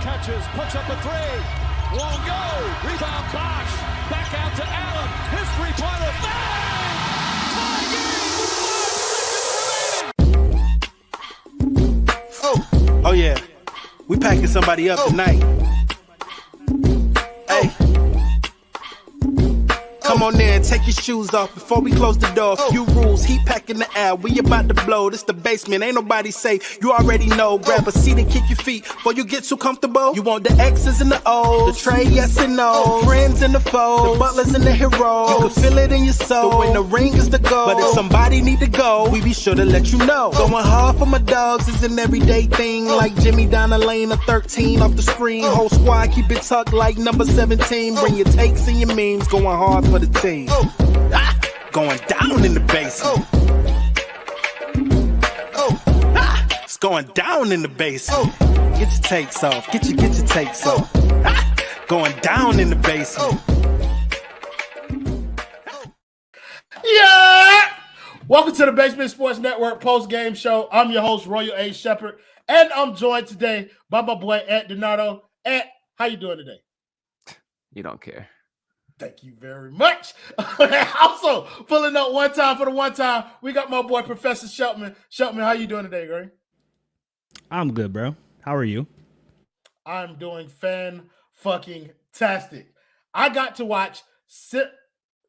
catches, puts up a three. Won't go. Rebound Bosh. Back out to Allen. His three-pointer. Bang! Tie game with 5 seconds remaining. Oh yeah. We packing somebody up tonight. Hey. Come on in, take your shoes off before we close the door. Few rules, heat packing the air, we about to blow. This the basement, ain't nobody safe, you already know. Grab a seat and kick your feet before you get too comfortable. You want the X's and the O's, the Trey, yes and no, friends and the foes, the Butlers and the Herro. You can feel it in your soul, but when the ring is the goal. But if somebody need to go, we be sure to let you know. Going hard for my dogs is an everyday thing, like Jimmy down the lane of 13 off the screen. Whole squad keep it tucked like number 17. Bring your takes and your memes, going hard for the team. Going down in the basement. It's going down in the basement. Get your takes off. Get your takes off. Going down in the basement. Yeah! Welcome to the Basement Sports Network post-game show. I'm your host, Royal A. Shepherd, and I'm joined today by my boy, Ed Donato. Ed, how you doing today? You don't care. Thank you very much. Also, pulling up one time for the one time, we got my boy, Professor Sheltman. Sheltman, how you doing today, Gray? I'm good, bro. How are you? I'm doing fan-fucking-tastic. I got to watch,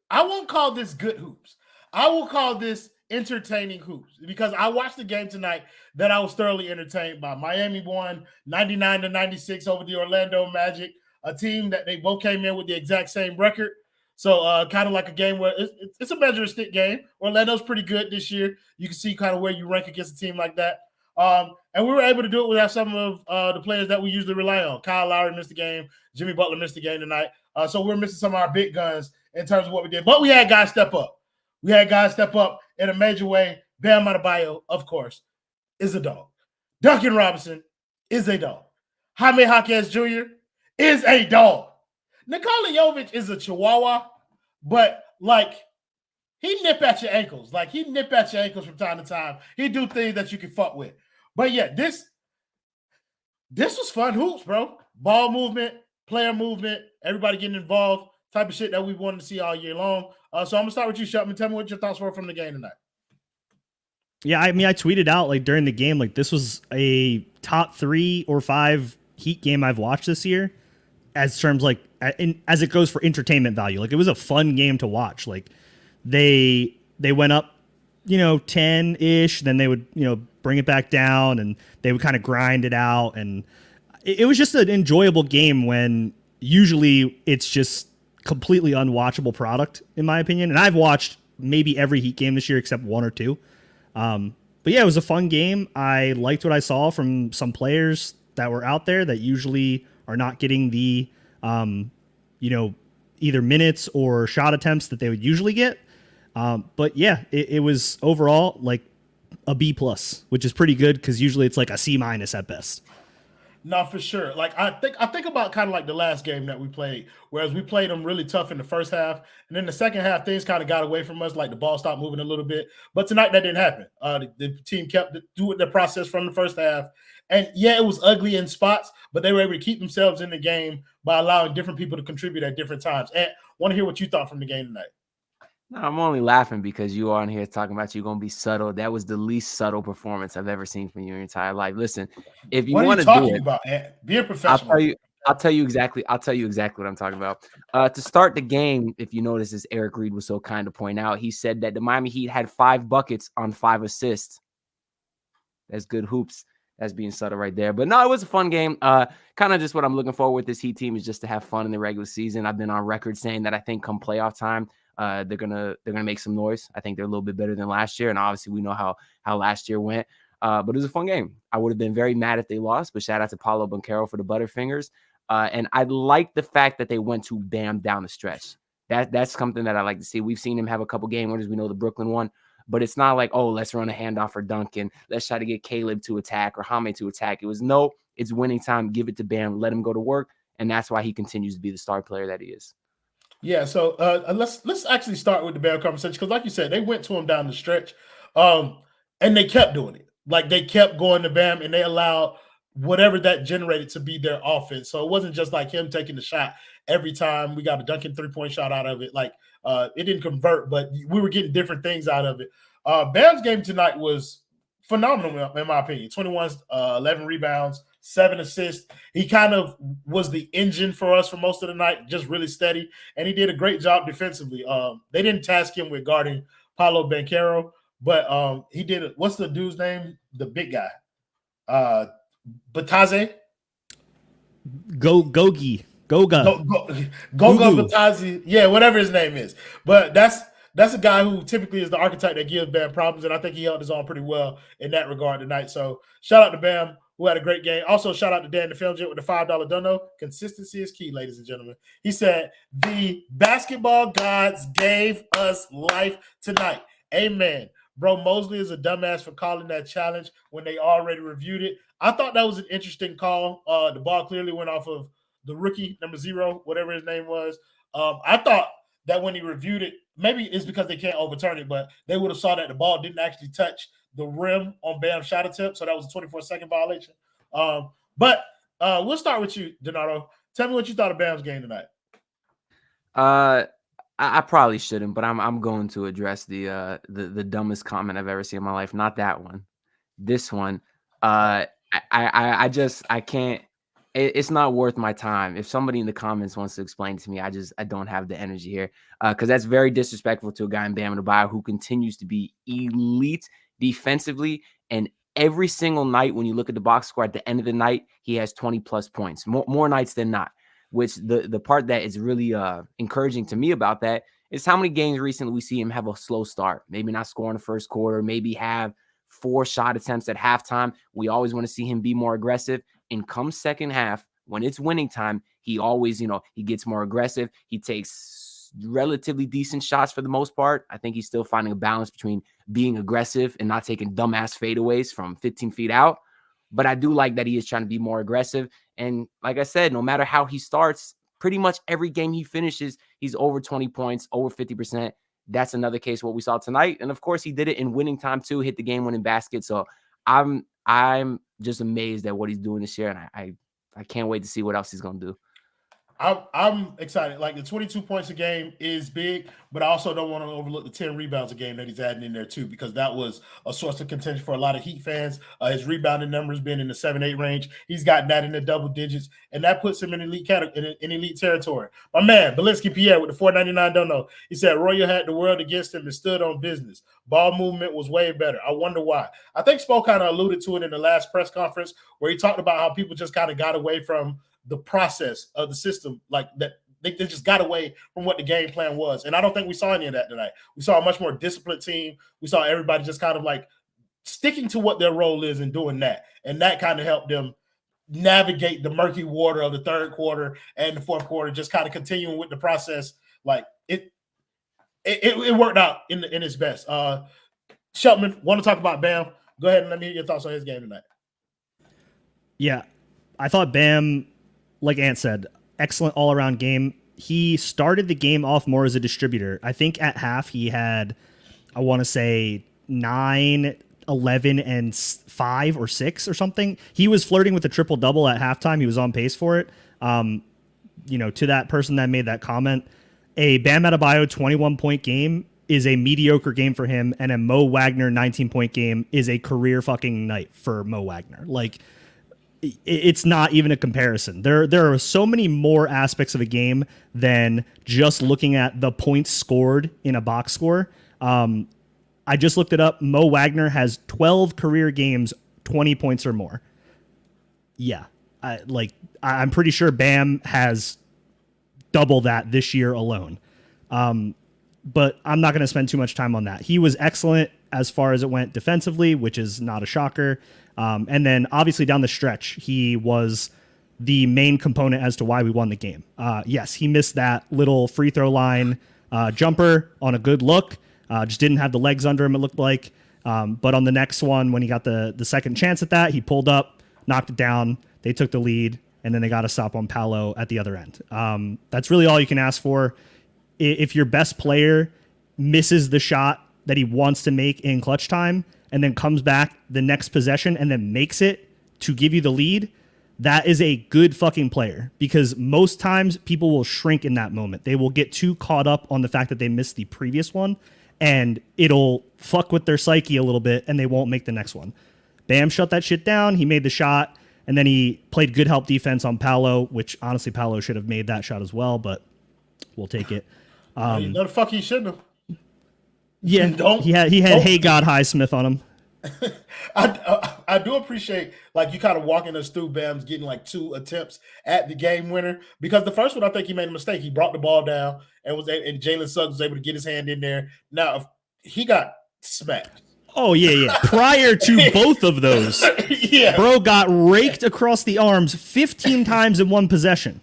I won't call this good hoops. I will call this entertaining hoops because I watched the game tonight that I was thoroughly entertained by. Miami won 99-96 over the Orlando Magic, a team that they both came in with the exact same record. So kind of like a game where it's a measure of stick game. Orlando's pretty good this year. You can see kind of where you rank against a team like that. And we were able to do it without some of the players that we usually rely on. Kyle Lowry missed the game. Jimmy Butler missed the game tonight. So we're missing some of our big guns in terms of what we did. But we had guys step up. We had guys step up in a major way. Bam Adebayo, of course, is a dog. Duncan Robinson is a dog. Jaime Jaquez Jr. is a dog. Nikola Jovic is a chihuahua, but like he nip at your ankles. Like he nip at your ankles from time to time. He do things that you can fuck with. But yeah, this was fun hoops, bro. Ball movement, player movement, everybody getting involved, type of shit that we wanted to see all year long. So I'm gonna start with you, Shelton. Tell me what your thoughts were from the game tonight. Yeah, I mean, I tweeted out like during the game, like this was a top 3 or 5 Heat game I've watched this year, as terms like as it goes for entertainment value. Like it was a fun game to watch. Like they went up, 10-ish, then they would bring it back down, and they would kind of grind it out, and it was just an enjoyable game when usually it's just completely unwatchable product, in my opinion. And I've watched maybe every Heat game this year except 1 or 2. But yeah, it was a fun game. I liked what I saw from some players that were out there that usually are not getting the, either minutes or shot attempts that they would usually get. But yeah, it was overall like a B+, which is pretty good because usually it's like a C- at best. No, for sure. Like I think about kind of like the last game that we played, whereas we played them really tough in the first half, and then the second half things kind of got away from us, like the ball stopped moving a little bit. But tonight that didn't happen. The team kept doing the process from the first half, and yeah, it was ugly in spots, but they were able to keep themselves in the game by allowing different people to contribute at different times. And want to hear what you thought from the game tonight. No, I'm only laughing because you are on here talking about you're going to be subtle. That was the least subtle performance I've ever seen from you in your entire life. Listen, if you want to do it, about, be a professional. I'll tell you exactly what I'm talking about. To start the game, if you notice, as Eric Reed was so kind to point out, he said that the Miami Heat had 5 buckets on 5 assists. That's good hoops. That's being subtle right there. But no, it was a fun game. Kind of just what I'm looking for with this Heat team is just to have fun in the regular season. I've been on record saying that I think come playoff time, they're gonna make some noise. I think they're a little bit better than last year, and obviously we know how last year went. But it was a fun game. I would have been very mad if they lost, but shout out to Paulo Banchero for the Butterfingers. And I like the fact that they went to Bam down the stretch. That's something that I like to see. We've seen him have a couple game winners. We know the Brooklyn one, but it's not like, oh, let's run a handoff for Duncan. Let's try to get Caleb to attack or Jaime to attack. It was no, it's winning time. Give it to Bam. Let him go to work. And that's why he continues to be the star player that he is. Yeah, so let's actually start with the Bam conversation because, like you said, they went to him down the stretch, and they kept doing it. Like they kept going to Bam, and they allowed whatever that generated to be their offense. So it wasn't just like him taking the shot every time. We got a Duncan 3-point shot out of it. Like it didn't convert, but we were getting different things out of it. Bam's game tonight was phenomenal in my opinion. 21, 11 rebounds, 7 assists. He kind of was the engine for us for most of the night, just really steady, and he did a great job defensively. They didn't task him with guarding Paolo Banchero, but he did it. What's the dude's name? The big guy. Bataze? Goga Bataze. Yeah, whatever his name is. But that's a guy who typically is the archetype that gives Bam problems, and I think he held his own pretty well in that regard tonight. So shout out to Bam, who had a great game. Also, shout out to Dan the Film Jet with the $5 dono. Consistency is key, ladies and gentlemen. He said, the basketball gods gave us life tonight. Amen. Bro, Mosley is a dumbass for calling that challenge when they already reviewed it. I thought that was an interesting call. The ball clearly went off of the rookie, number 0, whatever his name was. I thought that when he reviewed it, maybe it's because they can't overturn it, but they would have saw that the ball didn't actually touch the rim on Bam's shot attempt, so that was a 24-second violation. But we'll start with you, Donato. Tell me what you thought of Bam's game tonight. I probably shouldn't, but I'm going to address the dumbest comment I've ever seen in my life. Not that one. This one. I can't. It's not worth my time. If somebody in the comments wants to explain to me, I don't have the energy here, because that's very disrespectful to a guy in Bam Adebayo who continues to be elite defensively. And every single night, when you look at the box score at the end of the night, he has 20 plus points, more nights than not. Which the part that is really encouraging to me about that is how many games recently we see him have a slow start, maybe not score in the first quarter, maybe have 4 shot attempts at halftime. We always want to see him be more aggressive. And come second half, when it's winning time, he always, he gets more aggressive. He takes relatively decent shots for the most part. I think he's still finding a balance between being aggressive and not taking dumbass fadeaways from 15 feet out. But I do like that he is trying to be more aggressive. And like I said, no matter how he starts, pretty much every game he finishes, he's over 20 points, over 50%. That's another case what we saw tonight. And of course, he did it in winning time too, hit the game-winning basket. So I'm just amazed at what he's doing this year, and I can't wait to see what else he's going to do. I'm excited. Like the 22 points a game is big, but I also don't want to overlook the 10 rebounds a game that he's adding in there too, because that was a source of contention for a lot of Heat fans. His rebounding numbers been in the 7-8 range. He's gotten that in the double digits, and that puts him in elite in elite territory. My man, Belinsky Pierre with the $4.99 dono. He said Royo had the world against him and stood on business. Ball movement was way better. I wonder why. I think Spo kind of alluded to it in the last press conference where he talked about how people just kind of got away from the process of the system, like that they just got away from what the game plan was. And I don't think we saw any of that tonight. We saw a much more disciplined team. We saw everybody just kind of like sticking to what their role is and doing that. And that kind of helped them navigate the murky water of the third quarter and the fourth quarter, just kind of continuing with the process. Like it worked out in its best. Sheltman, want to talk about Bam? Go ahead and let me hear your thoughts on his game tonight. Yeah, I thought Bam, like Ant said, excellent all-around game. He started the game off more as a distributor. I think at half he had, I want to say 9, 11, and 5 or 6 or something. He was flirting with a triple-double at halftime. He was on pace for it. To that person that made that comment, a Bam Adebayo 21-point game is a mediocre game for him, and a Mo Wagner 19-point game is a career fucking night for Mo Wagner. Like, it's not even a comparison. There are so many more aspects of a game than just looking at the points scored in a box score. I just looked it up. Mo Wagner has 12 career games, 20 points or more. Yeah. I'm pretty sure Bam has double that this year alone. But I'm not going to spend too much time on that. He was excellent as far as it went defensively, which is not a shocker. And then obviously down the stretch, he was the main component as to why we won the game. Yes, he missed that little free throw line jumper on a good look. Just didn't have the legs under him, it looked like. But on the next one, when he got the second chance at that, he pulled up, knocked it down. They took the lead, and then they got a stop on Paolo at the other end. That's really all you can ask for. If your best player misses the shot that he wants to make in clutch time and then comes back the next possession and then makes it, to give you the lead, that is a good fucking player, because most times people will shrink in that moment. They will get too caught up on the fact that they missed the previous one, and it'll fuck with their psyche a little bit, and they won't make the next one. Bam shut that shit down. He made the shot, and then he played good help defense on Paolo, which honestly Paolo should have made that shot as well, but we'll take it. No, the fuck he shouldn't have. Yeah, he had Hey God Highsmith on him. I do appreciate like you kind of walking us through Bam's getting like 2 attempts at the game winner, because the first one I think he made a mistake. He brought the ball down and Jalen Suggs was able to get his hand in there. Now he got smacked. Oh yeah. Prior to both of those, bro got raked across the arms 15 times in one possession.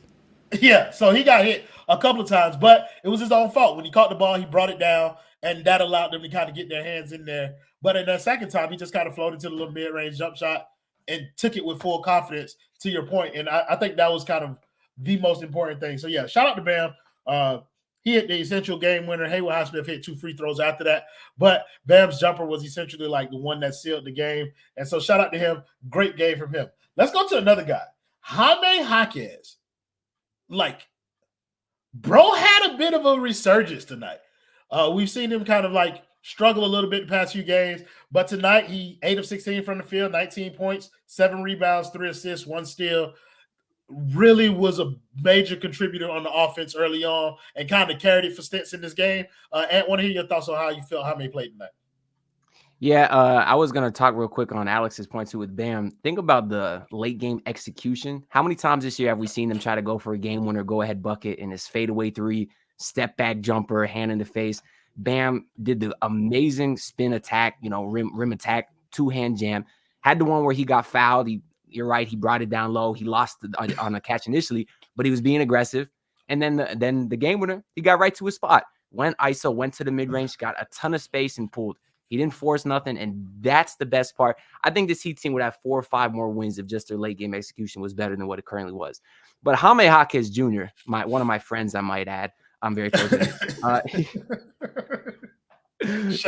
Yeah, so he got hit a couple of times, but it was his own fault. When he caught the ball, he brought it down, and that allowed them to kind of get their hands in there. But in the second time, he just kind of floated to the little mid-range jump shot and took it with full confidence, to your point. And I think that was kind of the most important thing. So, yeah, shout out to Bam. He hit the essential game winner. Haywood Highsmith hit 2 free throws after that. But Bam's jumper was essentially like the one that sealed the game. And so shout out to him. Great game from him. Let's go to another guy. Jaime Jaquez. Like, bro had a bit of a resurgence tonight. We've seen him kind of like struggle a little bit the past few games, but tonight he 8 of 16 from the field, 19 points, 7 rebounds, 3 assists, 1 steal. Really was a major contributor on the offense early on and kind of carried it for stints in this game. And want to hear your thoughts on how you felt Jaime played tonight. Yeah, I was going to talk real quick on Alex's point too with Bam. Think about the late game execution. How many times this year have we seen them try to go for a game winner, go ahead bucket, and his fadeaway 3, step back jumper, hand in the face? Bam did the amazing spin attack, rim attack, 2-hand jam. Had the one where he got fouled. You're right, he brought it down low. He lost on a catch initially, but he was being aggressive. And then the game winner, he got right to his spot. Went ISO, went to the mid-range, got a ton of space and pulled. He didn't force nothing, and that's the best part. I think this Heat team would have 4 or 5 more wins if just their late game execution was better than what it currently was. But Jaime Jaquez Jr., one of my friends, I might add, I'm very close to.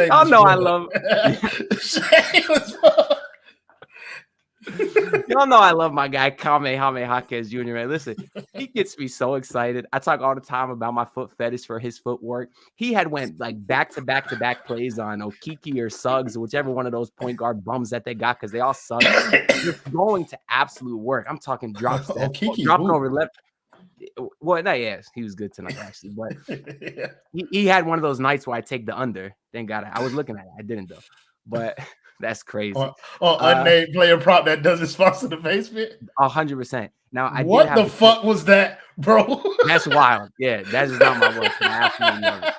Y'all know I love. Y'all know I love my guy Jaime Jaquez Jr. Man, listen, he gets me so excited. I talk all the time about my foot fetish for his footwork. He had went like back to back plays on Okiki or Suggs, whichever one of those point guard bums that they got, because they all suck. Just going to absolute work. I'm talking drop step, dropping over left. Well, no, yes, he was good tonight actually, but he had one of those nights where I take the under. Thank God I was looking at it. I didn't though, but. That's crazy. Or unnamed player prop that doesn't sponsor the basement. 100%. Now, what the fuck was that, bro? That's wild. Yeah, that is not my work. I absolutely love it.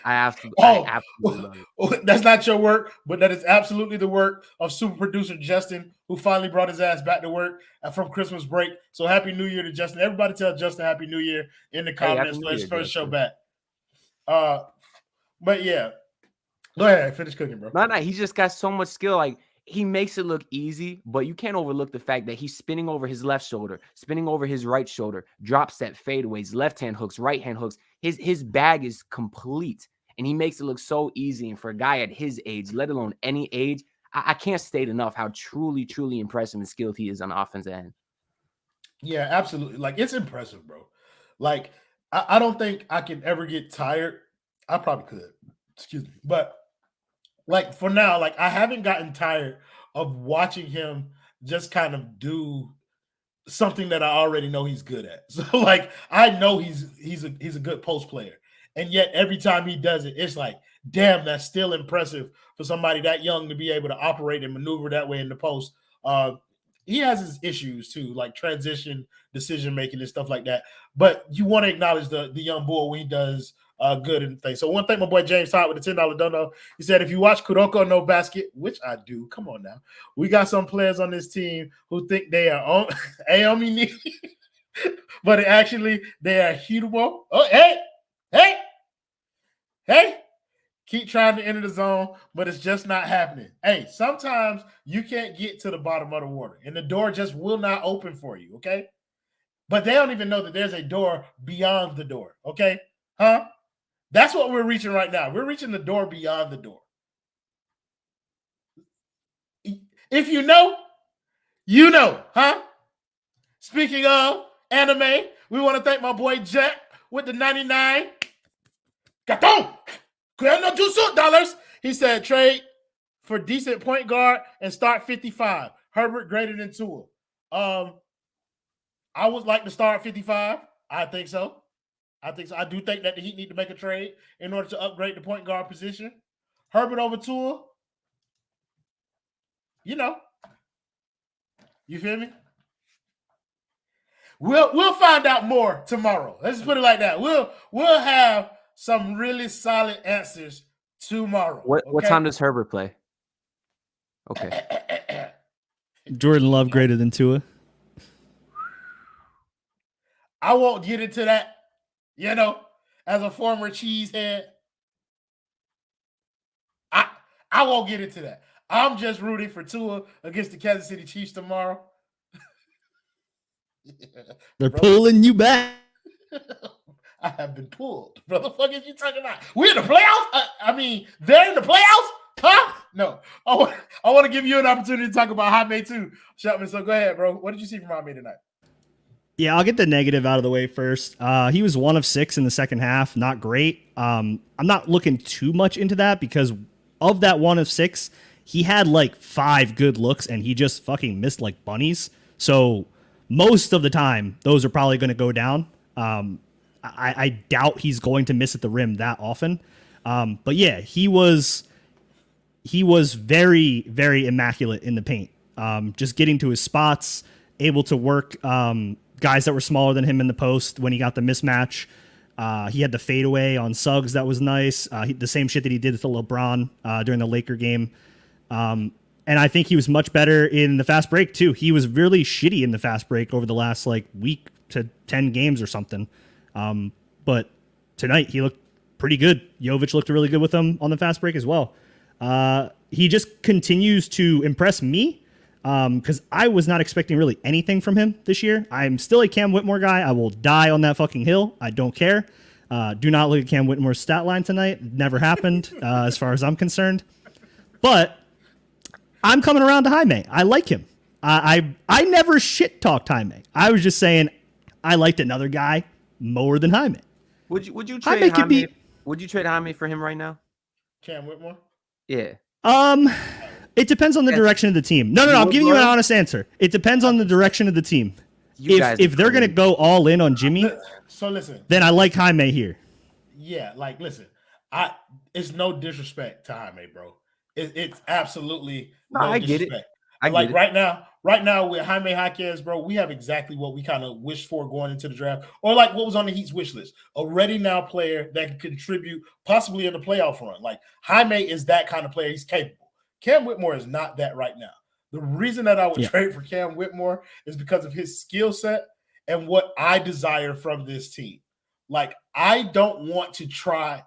I absolutely love it. That's not your work, but that is absolutely the work of super producer Justin, who finally brought his ass back to work from Christmas break. So happy New Year to Justin. Everybody tell Justin happy New Year in the comments for his first show back. But yeah. Go ahead, finish cooking, bro. No, he just got so much skill. Like, he makes it look easy, but you can't overlook the fact that he's spinning over his left shoulder, spinning over his right shoulder, drop step, fadeaways, left-hand hooks, right-hand hooks. His bag is complete, and he makes it look so easy. And for a guy at his age, let alone any age, I can't state enough how truly, truly impressive and skilled he is on the offensive end. Yeah, absolutely. Like, it's impressive, bro. Like, I don't think I can ever get tired. I probably could. Excuse me. But like for now, like I haven't gotten tired of watching him just kind of do something that I already know he's good at. So like I know he's a good post player, and yet every time he does it, it's like, damn, that's still impressive for somebody that young to be able to operate and maneuver that way in the post. He has his issues too, like transition, decision making, and stuff like that. But you want to acknowledge the young bull when he does good and things. So one thing, my boy James Todd with the $10 dono, he said, if you watch Kuroko no Basket, which I do, come on now, we got some players on this team who think they are on Aomi, but actually they are Hirubo. Oh, hey, keep trying to enter the zone, but it's just not happening. Hey, sometimes you can't get to the bottom of the water, and the door just will not open for you, okay? But they don't even know that there's a door beyond the door, okay? Huh? That's what we're reaching right now. We're reaching the door beyond the door. If you know, You know, huh? Speaking of anime, we want to thank my boy Jack with the 99. Gaton! $. He said trade for decent point guard and start 55. Herbert greater than Tua. I would like to start 55. I think so. I do think that the Heat need to make a trade in order to upgrade the point guard position. Herbert over Tua. You know. You feel me? We'll find out more tomorrow. Let's put it like that. We'll have some really solid answers tomorrow. What time does Herbert play? Okay. Jordan Love greater than Tua. I won't get into that. You know, as a former cheesehead, I won't get into that. I'm just rooting for Tua against the Kansas City Chiefs tomorrow. They're pulling you back. I have been pulled. What the fuck is you talking about? We're in the playoffs? They're in the playoffs? Huh? No. I want to give you an opportunity to talk about Jaime too, Shepman. So go ahead, bro. What did you see from Jaime tonight? Yeah, I'll get the negative out of the way first. He was 1 of 6 in the second half. Not great. I'm not looking too much into that because of that 1 of 6, he had like 5 good looks and he just fucking missed like bunnies. So most of the time, those are probably going to go down. I doubt he's going to miss at the rim that often. But yeah, he was very, very immaculate in the paint. Just getting to his spots, able to work guys that were smaller than him in the post when he got the mismatch. He had the fadeaway on Suggs. That was nice. The same shit that he did with the LeBron during the Laker game. And I think he was much better in the fast break too. He was really shitty in the fast break over the last like week to 10 games or something. But tonight he looked pretty good. Jovic looked really good with him on the fast break as well. He just continues to impress me because I was not expecting really anything from him this year. I'm still a Cam Whitmore guy. I will die on that fucking hill. I don't care. Do not look at Cam Whitmore's stat line tonight. Never happened as far as I'm concerned. But I'm coming around to Jaime. I like him. I never shit talked Jaime. I was just saying I liked another guy more than Jaime. Would you trade Jaime? Would you trade Jaime for him right now? Cam Whitmore? Yeah. It depends on the direction of the team. No. I'm giving you an honest answer. It depends on the direction of the team. If they're gonna go all in on Jimmy, so listen. Then I like Jaime here. Yeah, like listen. It's no disrespect to Jaime, bro. It's absolutely no disrespect. I get it. Right now with Jaime Jaquez, bro, we have exactly what we kind of wished for going into the draft, or like what was on the Heat's wish list. A ready now player that can contribute possibly in the playoff run. Like Jaime is that kind of player. He's capable. Cam Whitmore is not that right now. The reason that I would trade for Cam Whitmore is because of his skill set and what I desire from this team. Like, I don't want to try.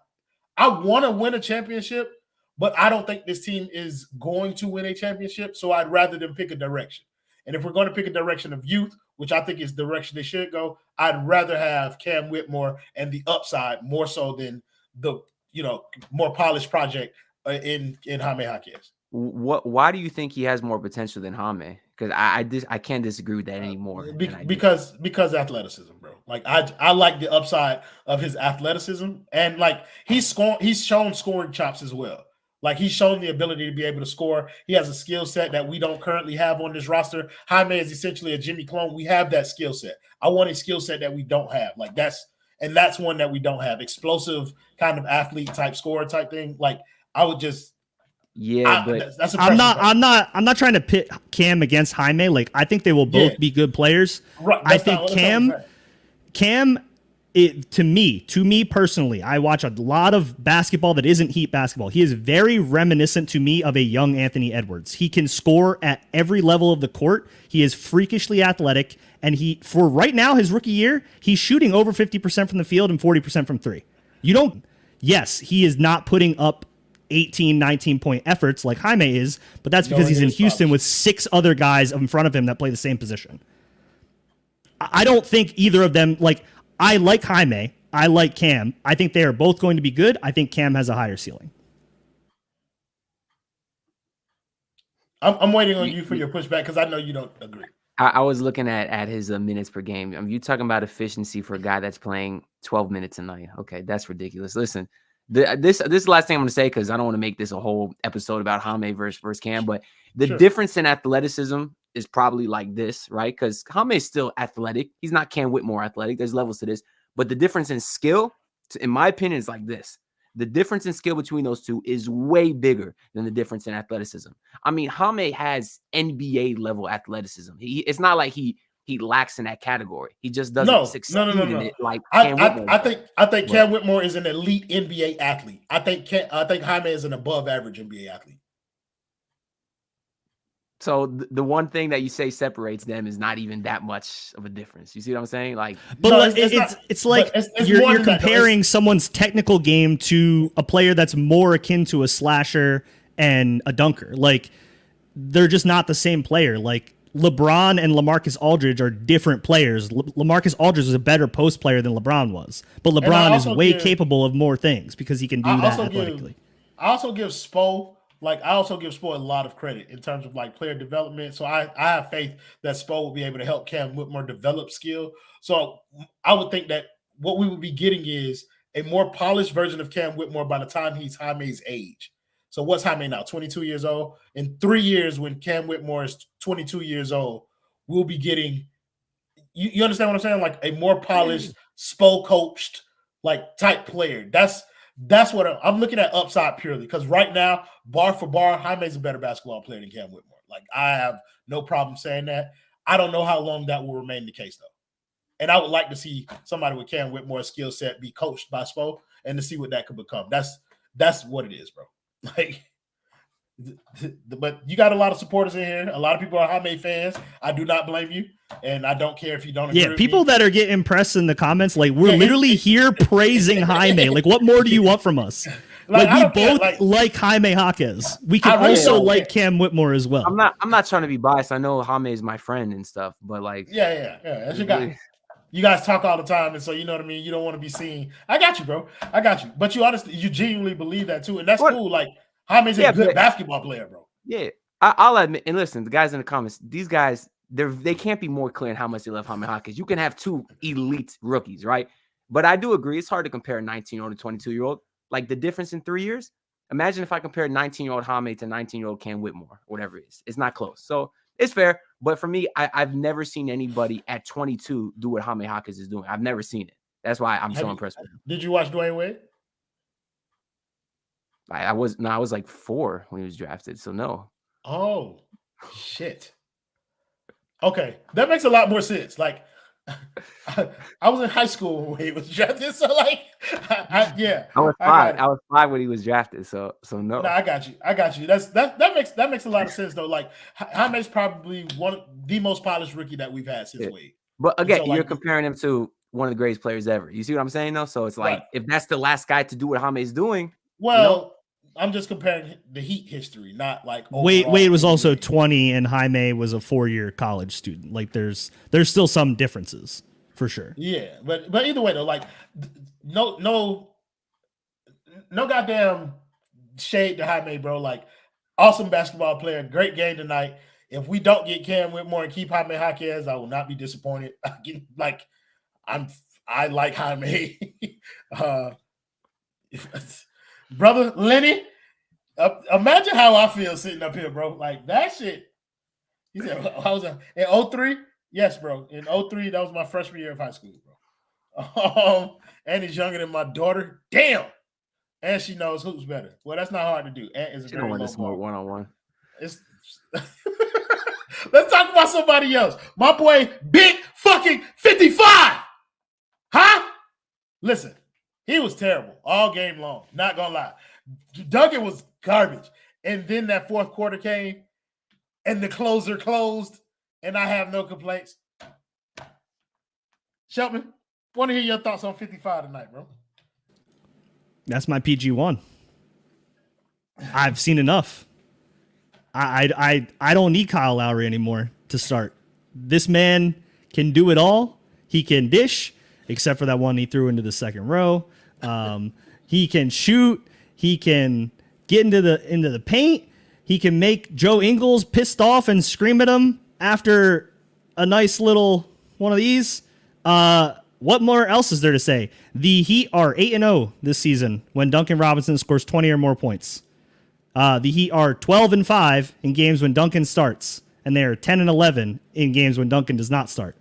I want to win a championship, but I don't think this team is going to win a championship, so I'd rather them pick a direction. And if we're going to pick a direction of youth, which I think is the direction they should go, I'd rather have Cam Whitmore and the upside more so than the more polished project in Jaime Jaquez. Why do you think he has more potential than Jaime? Because I can't disagree with that anymore. Because athleticism, bro. Like I like the upside of his athleticism, and like he's shown scoring chops as well. Like he's shown the ability to be able to score. He has a skill set that we don't currently have on this roster. Jaime is essentially a Jimmy clone. We have that skill set. I want a skill set that we don't have. Like that's one that we don't have. Explosive kind of athlete type scorer type thing. Like I would just. Yeah, but that's I'm not trying to pit Cam against Jaime. Like I think they will both be good players. Right, I think Cam, to me personally, I watch a lot of basketball that isn't Heat basketball. He is very reminiscent to me of a young Anthony Edwards. He can score at every level of the court. He is freakishly athletic, and for right now, his rookie year, he's shooting over 50% from the field and 40% from three. Yes, he is not putting up 18, 19-point efforts like Jaime is, but that's because he's in Houston with 6 other guys in front of him that play the same position. I don't think either of them, like, I like Jaime, I like Cam. I think they are both going to be good. I think Cam has a higher ceiling. I'm waiting on you for your pushback because I know you don't agree. I was looking at his minutes per game. You talking about efficiency for a guy that's playing 12 minutes a night. Okay, that's ridiculous. Listen, this is the last thing I'm going to say because I don't want to make this a whole episode about Jaime versus Cam, but the difference in athleticism is probably like this, right? Because Jaime is still athletic. He's not Cam Whitmore athletic. There's levels to this. But the difference in skill, in my opinion, is like this. The difference in skill between those two is way bigger than the difference in athleticism. I mean, Jaime has NBA level athleticism. It's not like he lacks in that category. He just doesn't succeed in it like Cam Whitmore. I think Cam Whitmore is an elite NBA athlete. I think Jaime is an above average NBA athlete. So the one thing that you say separates them is not even that much of a difference. You see what I'm saying? Like, but no, it's like you're comparing someone's technical game to a player that's more akin to a slasher and a dunker. Like, they're just not the same player. Like, LeBron and LaMarcus Aldridge are different players. LaMarcus Aldridge was a better post player than LeBron was, but LeBron is way capable of more things because he can do that athletically. I also give Spo a lot of credit in terms of like player development. So I have faith that Spo will be able to help Cam Whitmore develop skill. So I would think that what we would be getting is a more polished version of Cam Whitmore by the time he's Jaime's age. So what's Jaime now? 22 years old. In 3 years, when Cam Whitmore is 22 years old, we'll be getting. You understand what I'm saying? Like a more polished, Spo coached, like type player. That's what I'm looking at upside purely because right now, bar for bar, Jaime's a better basketball player than Cam Whitmore. Like, I have no problem saying that. I don't know how long that will remain the case, though. And I would like to see somebody with Cam Whitmore's skill set be coached by Spo and to see what that could become. That's what it is, bro. Like, but you got a lot of supporters in here. A lot of people are Jaime fans. I do not blame you, and I don't care if you don't agree. Yeah, people that are getting impressed in the comments, like, we're literally here praising Jaime. Like, what more do you want from us? Like we both like Jaime Jaquez. We can also like Cam Whitmore as well. I'm not trying to be biased. I know Jaime is my friend and stuff, but like, yeah, that's your guy. You guys talk all the time, and so you know what I mean. You don't want to be seen. I got you, bro. I got you. But you genuinely believe that too, and that's cool. Like, Jaime's a good basketball player, bro. Yeah, I'll admit. And listen, the guys in the comments, these guys, they can't be more clear in how much they love Jaime Jaquez. You can have two elite rookies, right? But I do agree, it's hard to compare a 19-year-old to 22-year-old. Like, the difference in 3 years. Imagine if I compared 19-year-old Jaime to 19-year-old Cam Whitmore, whatever it is. It's not close. So it's fair. But for me, I've never seen anybody at 22 do what Jaime Jaquez is doing. I've never seen it. That's why I'm so impressed with him. Did you watch Dwayne Wade? I was like 4 when he was drafted. So no. Oh, shit. Okay. That makes a lot more sense. Like, I was in high school when he was drafted, so like, yeah. I was 5. I was 5 when he was drafted, so no. No, I got you. That makes a lot of sense though. Like, Jaime's probably the most polished rookie that we've had since Wade. But again, you're comparing him to one of the greatest players ever. You see what I'm saying though? So it's like, if that's the last guy to do what Jaime's doing, well, I'm just comparing the Heat history, not like Wade was also 20 and Jaime was a 4-year college student. Like, there's still some differences for sure. Yeah, but either way though, like, no goddamn shade to Jaime, bro. Like, awesome basketball player, great game tonight. If we don't get Cam Whitmore and keep Jaime Jaquez, I will not be disappointed. I like Jaime. Brother Lenny, imagine how I feel sitting up here, bro. Like, that shit. He said, I was in 03? Yes, bro. In 03, that was my freshman year of high school, bro. And he's younger than my daughter. Damn. And she knows who's better. Well, that's not hard to do. Ant is a very low bar. One-on-one. Let's talk about somebody else. My boy, Big fucking 55. Huh? Listen. He was terrible all game long. Not going to lie. Duncan was garbage. And then that fourth quarter came, and the closer closed, and I have no complaints. Shelton, want to hear your thoughts on 55 tonight, bro. That's my PG-1. I've seen enough. I don't need Kyle Lowry anymore to start. This man can do it all. He can dish, except for that one he threw into the second row. He can shoot. He can get into the paint. He can make Joe Ingles pissed off and scream at him after a nice little one of these. What more else is there to say? The Heat are 8-0 this season when Duncan Robinson scores 20 or more points. The Heat are 12-5 in games when Duncan starts, and they are 10-11 in games when Duncan does not start.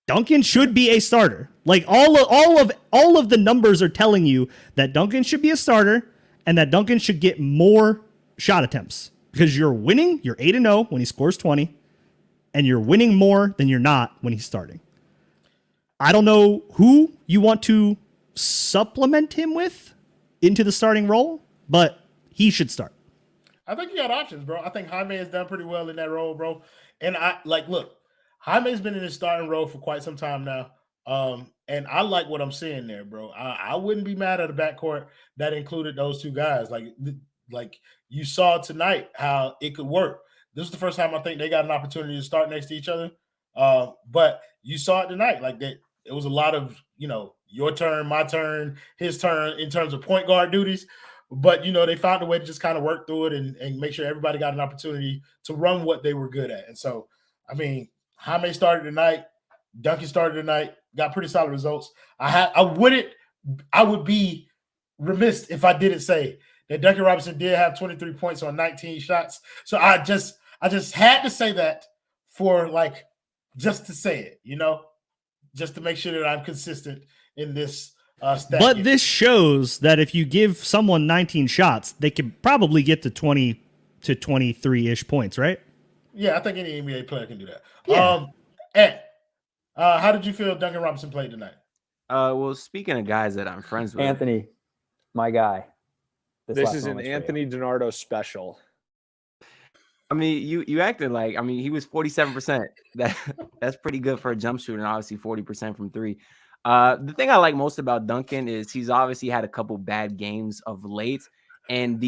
Duncan should be a starter. Like all of the numbers are telling you that Duncan should be a starter and that Duncan should get more shot attempts because you're winning. You're 8-0 when he scores 20, and you're winning more than you're not when he's starting. I don't know who you want to supplement him with into the starting role, but he should start. I think you got options, bro. I think Jaime has done pretty well in that role, bro. And look, Jaime's been in his starting role for quite some time now. And I like what I'm seeing there, bro. I wouldn't be mad at a backcourt that included those two guys. Like you saw tonight how it could work. This is the first time I think they got an opportunity to start next to each other. But you saw it tonight. Like that, it was a lot of, your turn, my turn, his turn in terms of point guard duties. But, they found a way to just kind of work through it and make sure everybody got an opportunity to run what they were good at. And so, I mean, Jaime started tonight. Duncan started tonight. Got pretty solid results. I would be remiss if I didn't say that Duncan Robinson did have 23 points on 19 shots. So I just had to say that for just to say it, just to make sure that I'm consistent in this stat. But this shows that if you give someone 19 shots, they can probably get to 20 to 23-ish points, right? Yeah, I think any NBA player can do that. Yeah. How did you feel Duncan Robinson played tonight? Well, speaking of guys that I'm friends with, Anthony, my guy. This is an Anthony DiNardo special. I mean, you acted like, he was 47%. That's pretty good for a jump shooter, and obviously 40% from three. The thing I like most about Duncan is he's obviously had a couple bad games of late, and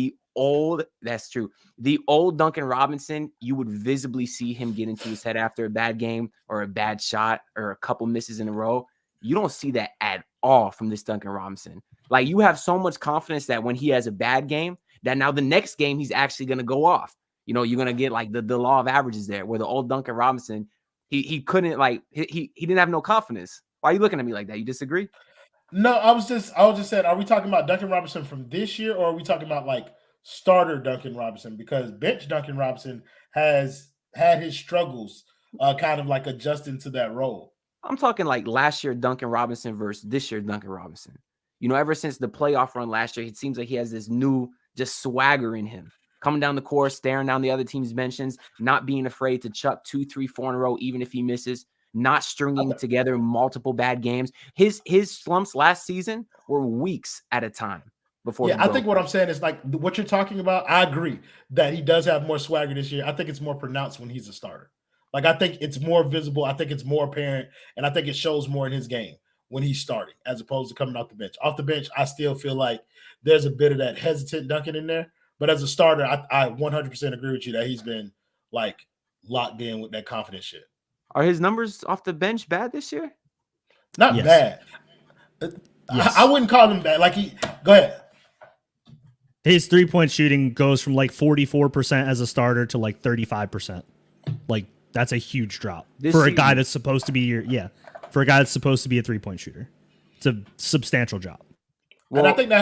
that's true. The old Duncan Robinson, you would visibly see him get into his head after a bad game or a bad shot or a couple misses in a row. You don't see that at all from this Duncan Robinson. Like, you have so much confidence that when he has a bad game, that now the next game he's actually going to go off. You're going to get like the law of averages there, where the old Duncan Robinson, he couldn't he didn't have no confidence. Why are you looking at me like that? You disagree? No, I was just saying, are we talking about Duncan Robinson from this year, or are we talking about starter Duncan Robinson? Because bench Duncan Robinson has had his struggles kind of adjusting to that role. I'm talking last year Duncan Robinson versus this year Duncan Robinson. Ever since the playoff run last year, it seems like he has this new just swagger in him. Coming down the court, staring down the other team's mentions, not being afraid to chuck 2, 3, 4 in a row, even if he misses, not stringing together multiple bad games. His slumps last season were weeks at a time before. Yeah, I think what I'm saying is what you're talking about. I agree that he does have more swagger this year. I think it's more pronounced when he's a starter. I think it's more visible. I think it's more apparent, and I think it shows more in his game when he's starting as opposed to coming off the bench. Off the bench, I still feel like there's a bit of that hesitant Duncan in there. But as a starter, I 100% agree with you that he's been locked in with that confidence shit. Are his numbers off the bench bad this year? Not bad. Yes. I wouldn't call him bad. Go ahead. His 3-point shooting goes from 44% as a starter to 35%. That's a huge drop for a guy that's supposed to be for a guy that's supposed to be a 3-point shooter. It's a substantial drop. Well, and I think that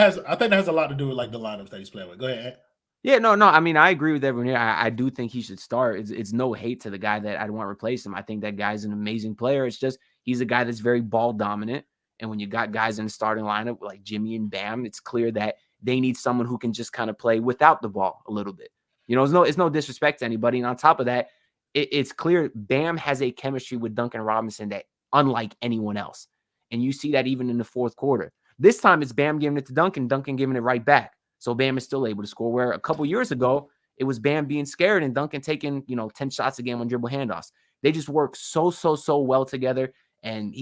has a lot to do with the lineups that he's playing with. Go ahead. Yeah, no. I agree with everyone here. I do think he should start. It's no hate to the guy that I'd want to replace him. I think that guy's an amazing player. It's just he's a guy that's very ball dominant. And when you got guys in the starting lineup like Jimmy and Bam, it's clear that they need someone who can just kind of play without the ball a little bit. It's no disrespect to anybody. And on top of that, it's clear Bam has a chemistry with Duncan Robinson that unlike anyone else. And you see that even in the fourth quarter. This time it's Bam giving it to Duncan, Duncan giving it right back. So Bam is still able to score, where a couple years ago, it was Bam being scared and Duncan taking, 10 shots a game on dribble handoffs. They just work so well together. And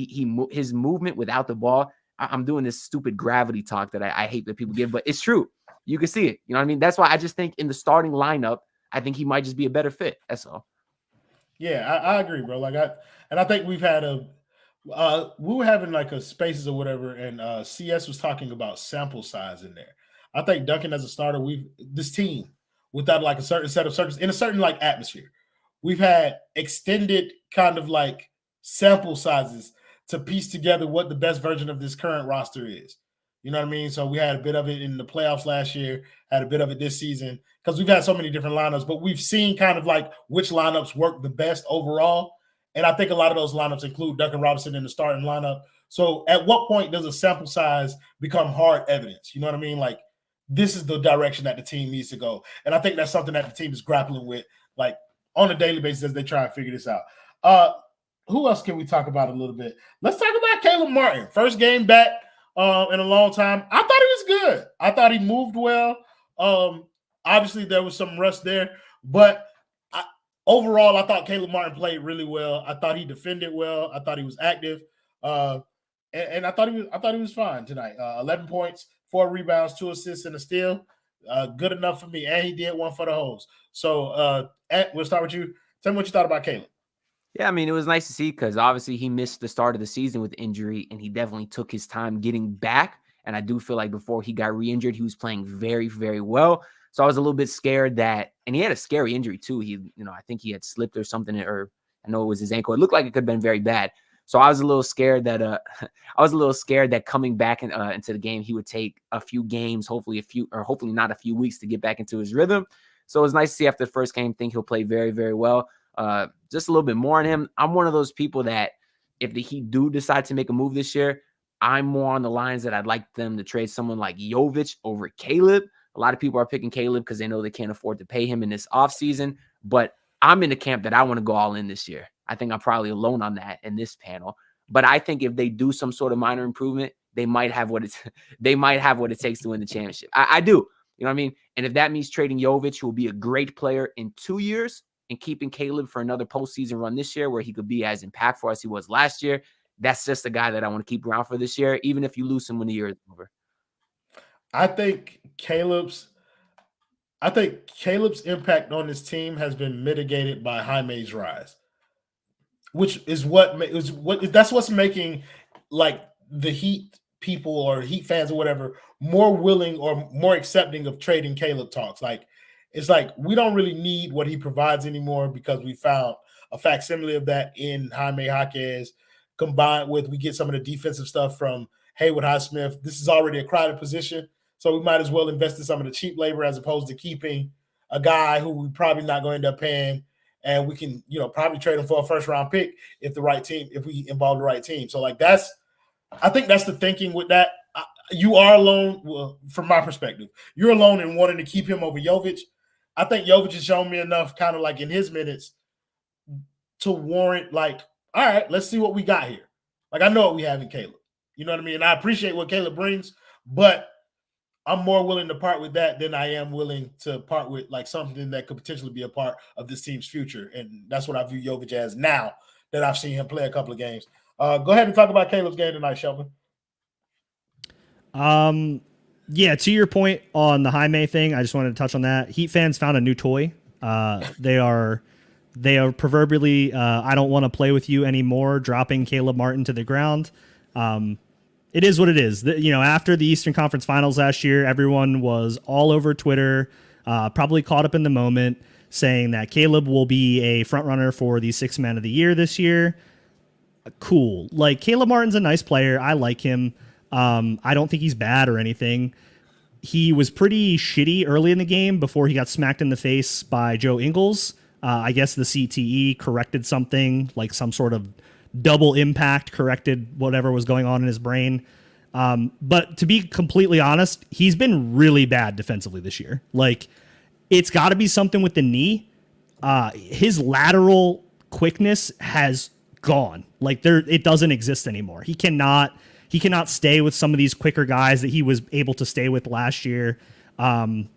his movement without the ball, I'm doing this stupid gravity talk that I hate that people give, but it's true. You can see it. You know what I mean? That's why I just think in the starting lineup, I think he might just be a better fit. That's all. Yeah, I agree, bro. I think we've had we were having a spaces or whatever, and CS was talking about sample size in there. I think Duncan as a starter, this team without like a certain set of circumstances in a certain like atmosphere, we've had extended kind of like sample sizes to piece together what the best version of this current roster is. You know what I mean? So we had a bit of it in the playoffs last year, had a bit of it this season because we've had so many different lineups, but we've seen kind of like which lineups work the best overall. And I think a lot of those lineups include Duncan Robinson in the starting lineup. So at what point does a sample size become hard evidence? You know what I mean? Like this is the direction that the team needs to go. And I think that's something that the team is grappling with like on a daily basis as they try and figure this out. Who else can we talk about a little bit? Let's talk about Caleb Martin. First game back in a long time. I thought he was good. I thought he moved well. Obviously, there was some rust there. But overall, I thought Caleb Martin played really well. I thought he defended well. I thought he was active. And I thought he was fine tonight. 11 points, 4 rebounds, 2 assists, and a steal. Good enough for me. And he did one for the hoes. So we'll start with you. Tell me what you thought about Caleb. Yeah, I mean, it was nice to see because obviously he missed the start of the season with injury, and he definitely took his time getting back. And I do feel like before he got re-injured, he was playing very, very well. So I was a little bit scared that, and he had a scary injury too. I think he had slipped or something, or I know it was his ankle. It looked like it could have been very bad. So I was a little scared that coming back into the game, he would take a few games, hopefully not a few weeks to get back into his rhythm. So it was nice to see after the first game, think he'll play very, very well. Just a little bit more on him. I'm one of those people that if the Heat do decide to make a move this year, I'm more on the lines that I'd like them to trade someone like Jovic over Caleb. A lot of people are picking Caleb because they know they can't afford to pay him in this offseason. But I'm in the camp that I want to go all in this year. I think I'm probably alone on that in this panel. But I think if they do some sort of minor improvement, they might have what it takes to win the championship. I do. You know what I mean? And if that means trading Jovic, who will be a great player in 2 years, and keeping Caleb for another postseason run this year where he could be as impactful as he was last year, that's just the guy that I want to keep around for this year, even if you lose him when the year is over. I think Caleb's impact on this team has been mitigated by Jaime's rise, which is that's what's making like the Heat people or Heat fans or whatever more willing or more accepting of trading Caleb talks. Like, it's like we don't really need what he provides anymore because we found a facsimile of that in Jaime Jaquez, combined with we get some of the defensive stuff from Haywood Highsmith. This is already a crowded position, so we might as well invest in some of the cheap labor as opposed to keeping a guy who we're probably not going to end up paying, and we can probably trade him for a first-round pick if we involve the right team. So like I think that's the thinking with that. You are alone, well, from my perspective. You're alone in wanting to keep him over Jovic. I think Jovic has shown me enough kind of like in his minutes to warrant like, all right, let's see what we got here. Like I know what we have in Caleb. You know what I mean? And I appreciate what Caleb brings, but I'm more willing to part with that than I am willing to part with like something that could potentially be a part of this team's future. And that's what I view Jovic as now that I've seen him play a couple of games. Go ahead and talk about Caleb's game tonight, Shelton. Yeah, to your point on the Jaime thing, I just wanted to touch on that. Heat fans found a new toy. They are proverbially, I don't want to play with you anymore, dropping Caleb Martin to the ground. It is what it is. After the Eastern Conference Finals last year, everyone was all over Twitter, probably caught up in the moment, saying that Caleb will be a front runner for the Sixth Man of the Year this year. Cool. Like, Caleb Martin's a nice player. I like him. I don't think he's bad or anything. He was pretty shitty early in the game before he got smacked in the face by Joe Ingles. I guess the CTE corrected something, like some sort of double impact corrected whatever was going on in his brain. But to be completely honest, he's been really bad defensively this year. Like, it's got to be something with the knee. His lateral quickness has gone. Like, it doesn't exist anymore. He cannot stay with some of these quicker guys that he was able to stay with last year. And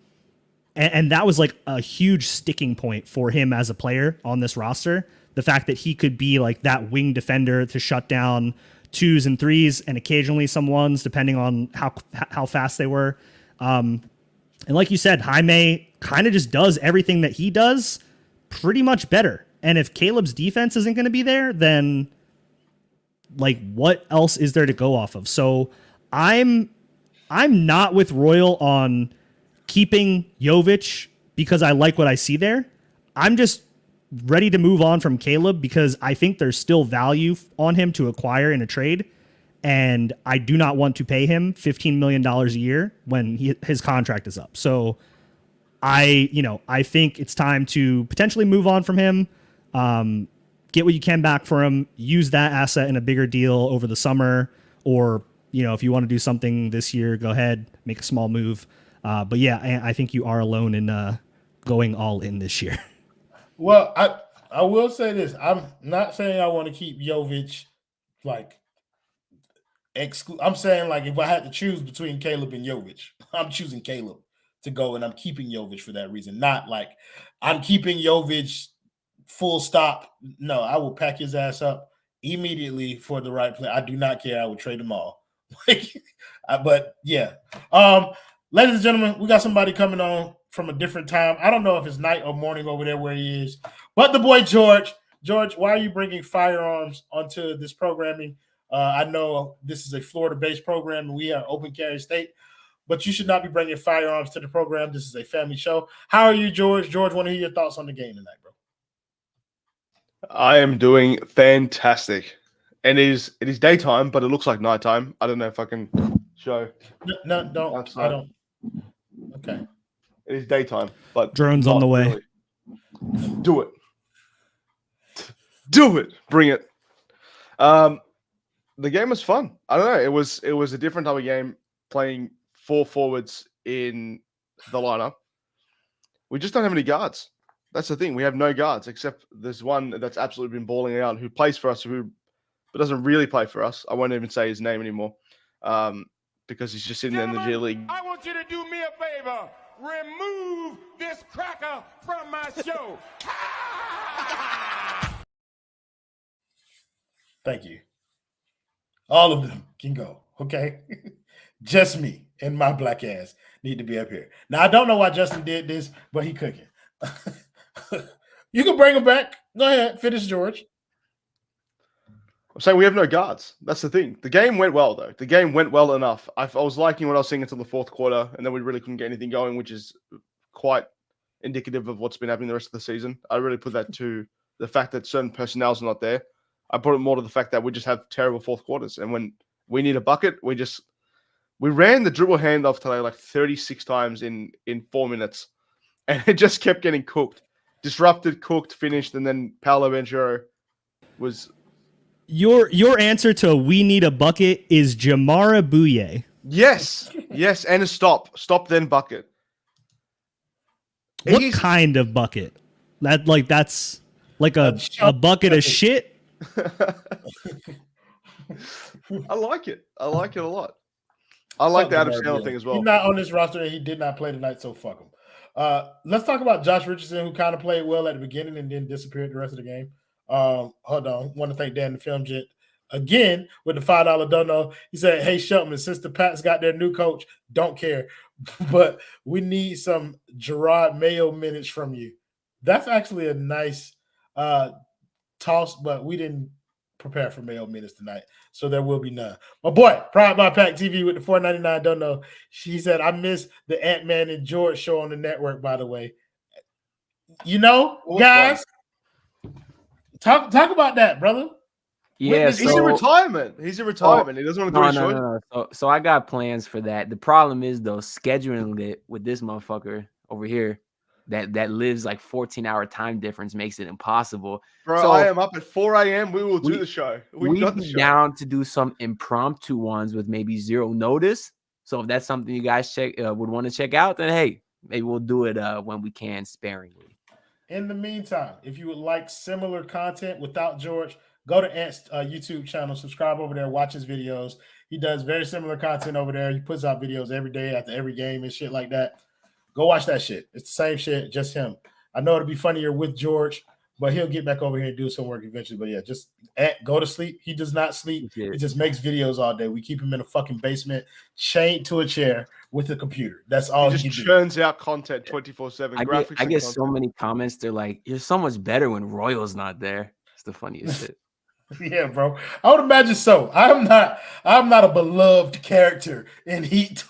that was like a huge sticking point for him as a player on this roster. The fact that he could be like that wing defender to shut down twos and threes and occasionally some ones, depending on how fast they were. And like you said, Jaime kind of just does everything that he does pretty much better. And if Caleb's defense isn't going to be there, then like what else is there to go off of? So I'm I'm not with Royal on keeping Jovic because I like what I see there. I'm just ready to move on from Caleb because I think there's still value on him to acquire in a trade. And I do not want to pay him $15 million a year when his contract is up. So I think it's time to potentially move on from him, get what you can back for him, use that asset in a bigger deal over the summer, or, if you want to do something this year, go ahead, make a small move. But yeah, I think you are alone in going all in this year. Well, I will say this. I'm not saying I want to keep Jovic I'm saying if I had to choose between Caleb and Jovic, I'm choosing Caleb to go, and I'm keeping Jovic for that reason. Not I'm keeping Jovic full stop. No, I will pack his ass up immediately for the right play. I do not care. I would trade them all. But yeah. Ladies and gentlemen, we got somebody coming on from a different time. I don't know if it's night or morning over there where he is, but the boy George. George, why are you bringing firearms onto this programming? I know this is a Florida-based program, and we are open carry state, but you should not be bringing firearms to the program. This is a family show. How are you, George? George, want to hear your thoughts on the game tonight, bro? I am doing fantastic. And it is daytime, but it looks like nighttime. I don't know if I can show. No, don't. Outside. I don't. Okay. It is daytime, but drone's on the way. Really. Do it. Do it. Bring it. The game was fun. I don't know. It was a different type of game, playing 4 forwards in the lineup. We just don't have any guards. That's the thing. We have no guards, except there's one that's absolutely been balling out who plays for us, but doesn't really play for us. I won't even say his name anymore because he's just sitting there in the G League. I want you to do me a favor. Remove this cracker from my show. Thank you. All of them can go, okay? Just me and my black ass need to be up here. Now, I don't know why Justin did this, but he cooking. You can bring him back. Go ahead. Finish, George. I'm saying we have no guards. That's the thing. The game went well, though. The game went well enough. I was liking what I was seeing until the fourth quarter, and then we really couldn't get anything going, which is quite indicative of what's been happening the rest of the season. I really put that to the fact that certain personnel's not there. I put it more to the fact that we just have terrible fourth quarters. And when we need a bucket, we ran the dribble handoff today 36 times in 4 minutes. And it just kept getting cooked. Disrupted, cooked, finished, and then Paolo Banchero was... Your answer to we need a bucket is Jamara Bouye. Yes, and a stop. Stop, then bucket. What kind of bucket? That's like a bucket of shit? I like it. I like it a lot. I like the Adam Sandler thing as well. He's not on this roster, and he did not play tonight, so fuck him. Let's talk about Josh Richardson, who kind of played well at the beginning and then disappeared the rest of the game. Hold on. Want to thank Dan the Film Jet again with the $5 dono. He said, "Hey, Shelton, since the Pats got their new coach, don't care, but we need some Gerard Mayo minutes from you." That's actually a nice toss, but we didn't prepare for Mayo minutes tonight, so there will be none. My boy, Pride by Pack TV with the $4.99 dono. She said, "I miss the Ant-Man and George show on the network, by the way." Guys, talk about that, brother. Yeah, he's in retirement. He doesn't want to do his show. No. So I got plans for that. The problem is, though, scheduling it with this motherfucker over here that lives 14-hour time difference makes it impossible. Bro, so I am up at 4 a.m. We will do the show. We got the show. Down to do some impromptu ones with maybe zero notice. So if that's something you guys would want to check out, then hey, maybe we'll do it when we can sparingly. In the meantime, if you would like similar content without George, go to Ant's YouTube channel, subscribe over there, watch his videos. He does very similar content over there. He puts out videos every day after every game and shit like that. Go watch that shit. It's the same shit, just him. I know it'll be funnier with George, but he'll get back over here and do some work eventually. But yeah, just go to sleep. He does not sleep. He just makes videos all day. We keep him in a fucking basement, chained to a chair with a computer. That's all he just churns out content 24/7. I get so many comments. They're like, "You're so much better when Royal's not there." It's the funniest shit. Yeah, bro. I would imagine so. I'm not a beloved character in Heat.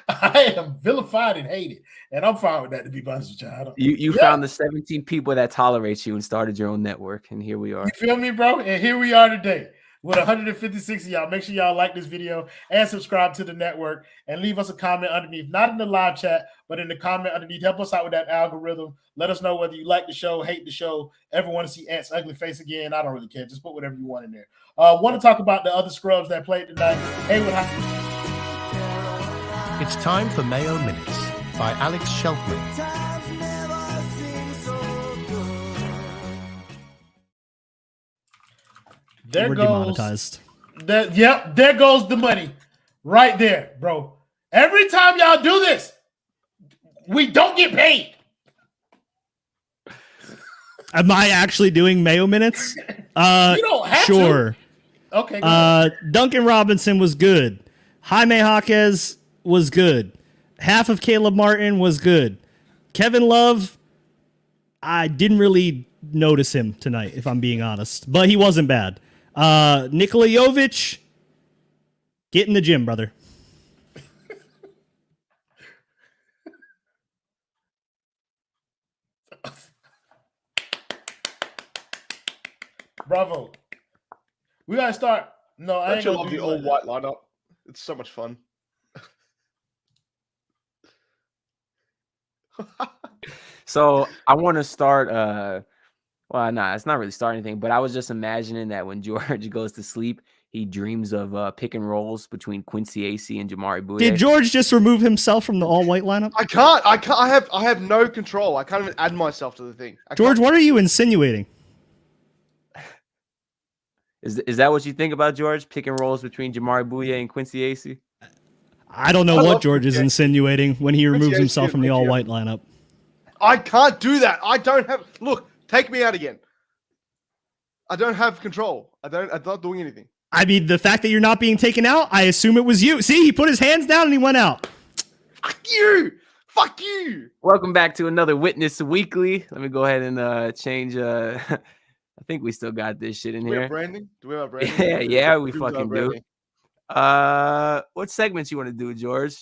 I am vilified and hated, and I'm fine with that. To be honest with you, You found the 17 people that tolerate you and started your own network, and here we are. You feel me, bro? And here we are today with 156 of y'all. Make sure y'all like this video and subscribe to the network and leave us a comment underneath, not in the live chat, but in the comment underneath. Help us out with that algorithm. Let us know whether you like the show, hate the show, ever want to see Ant's ugly face again. I don't really care. Just put whatever you want in there. Want to talk about the other scrubs that played tonight? It's time for Mayo Minutes by Alex Sheltman. We're demonetized. There goes the money right there, bro. Every time y'all do this, we don't get paid. Am I actually doing Mayo Minutes? You don't have sure. to. Okay. Duncan Robinson was good. Jaime Jaquez was good. Half of Caleb Martin was good. Kevin Love, I didn't really notice him tonight, if I'm being honest, but he wasn't bad. Nikola Jovic, get in the gym, brother. Bravo. We gotta start. No, I ain't gonna love the all white lineup. It's so much fun. So I want to start. Well, nah, it's not really starting anything, but I was just imagining that when George goes to sleep, he dreams of pick and rolls between Quincy AC and Jamari Bouye. Did George just remove himself from the all white lineup? I can't. I have no control. I can't even add myself to the thing. George, what are you insinuating? Is that what you think about George? Pick and rolls between Jamari Bouye and Quincy AC? I don't know what George is insinuating when he removes himself from the all white lineup. I can't do that. I don't have. Look, take me out again. I don't have control. I'm not doing anything. I mean, the fact that you're not being taken out, I assume it was you. See, he put his hands down and he went out. Fuck you. Fuck you. Welcome back to another Witness Weekly. Let me go ahead and change. I think we still got this shit in Do here. we have branding? Do we have branding? Yeah, we fucking do. What segments you want to do, George?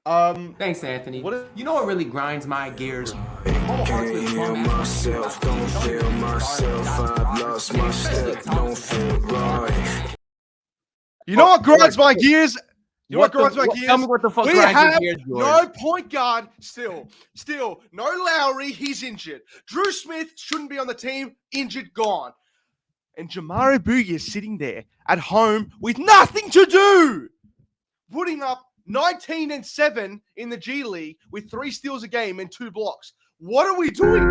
Thanks, Anthony. You know what really grinds my gears? Can't heal myself, don't feel myself. I've lost my step, don't feel right. You know what grinds my gears? You know what grinds my gears? Tell me what the fuck we grinds have your gears, George. no point guard still. No Lowry, he's injured. Drew Smith shouldn't be on the team, injured, gone. And Jamari Bouye is sitting there at home with nothing to do, putting up 19 and 7 in the G League with 3 steals a game and 2 blocks. What are we doing?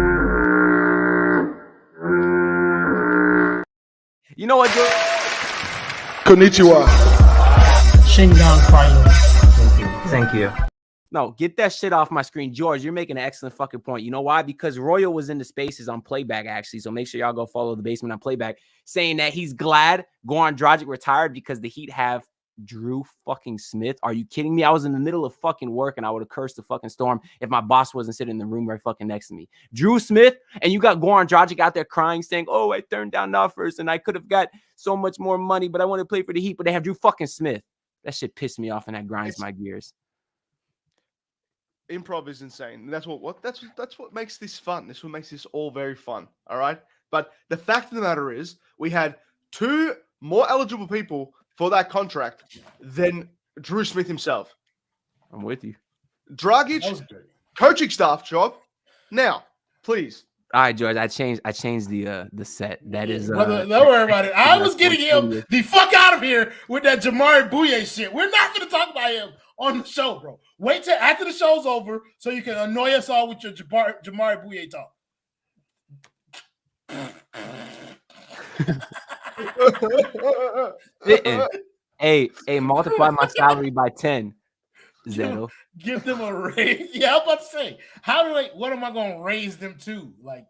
You know what, George? Konnichiwa. Shingon Finals. Thank you. No, get that shit off my screen. George, you're making an excellent fucking point. You know why? Because Royal was in the spaces on Playback, actually. So make sure y'all go follow the basement on Playback, saying that he's glad Goran Dragic retired because the Heat have Drew fucking Smith. Are you kidding me? I was in the middle of fucking work and I would have cursed the fucking storm if my boss wasn't sitting in the room right fucking next to me. Drew Smith, and you got Goran Dragic out there crying, saying, oh, I turned down offers and I could have got so much more money, but I want to play for the Heat, but they have Drew fucking Smith. That shit pissed me off and that grinds my gears. Improv is insane. That's what makes this fun. This what makes this all very fun. All right. But the fact of the matter is, we had 2 more eligible people for that contract than Drew Smith himself. I'm with you. Dragic, coaching staff job. Now, please. All right, George. I changed the set. That is don't worry about it. I was getting him the fuck out of here with that Jamari Bouye shit. We're not going to talk about him on the show, bro. Wait till after the show's over so you can annoy us all with your Jamari Bouye talk. Hey, multiply my salary by 10. Zeto. Give them a raise. Yeah, I'm about to say, what am I going to raise them to? Like,